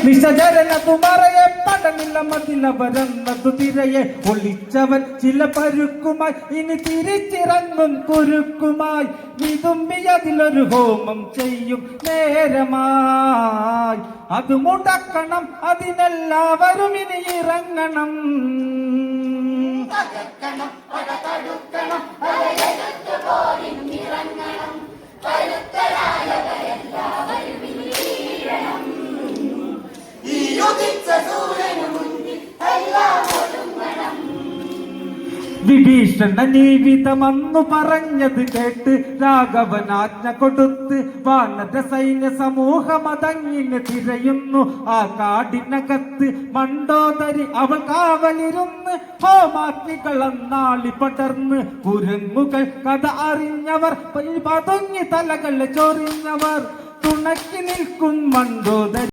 നിശചരണതു മറയെ പടനില മതിലവരെന്നതു തിരയെ ഒളിച്ചവൻ ചില പരുക്കുമായി ഇനി തിരിച്ചിറങ്ങും കുരുക്കുമായി വിതുമ്പിയതിലൊരു ഹോമം ചെയ്യും നേരമായി അത് മുടക്കണം അതിനെല്ലാവരും ഇനി ഇറങ്ങണം വിഭീഷണ ജീവിതമെന്നു പറഞ്ഞത് കേട്ട് രാഘവനാജ്ഞ കൊടുത്ത് വാനര സൈന്യ സമൂഹമതങ്ങിന് തിരയുന്നു ആ കാടിനകത്ത് മണ്ടോദരി അവൾ കാവലിരുന്ന് ഹോമാഗ്നികളന്നാളി പടർന്ന് കുരങ്ങുകൾ കഥ അറിഞ്ഞവർ പതുങ്ങി തലകൾ ചൊറിഞ്ഞവർ തുണക്കി നിൽക്കും മണ്ടോദരി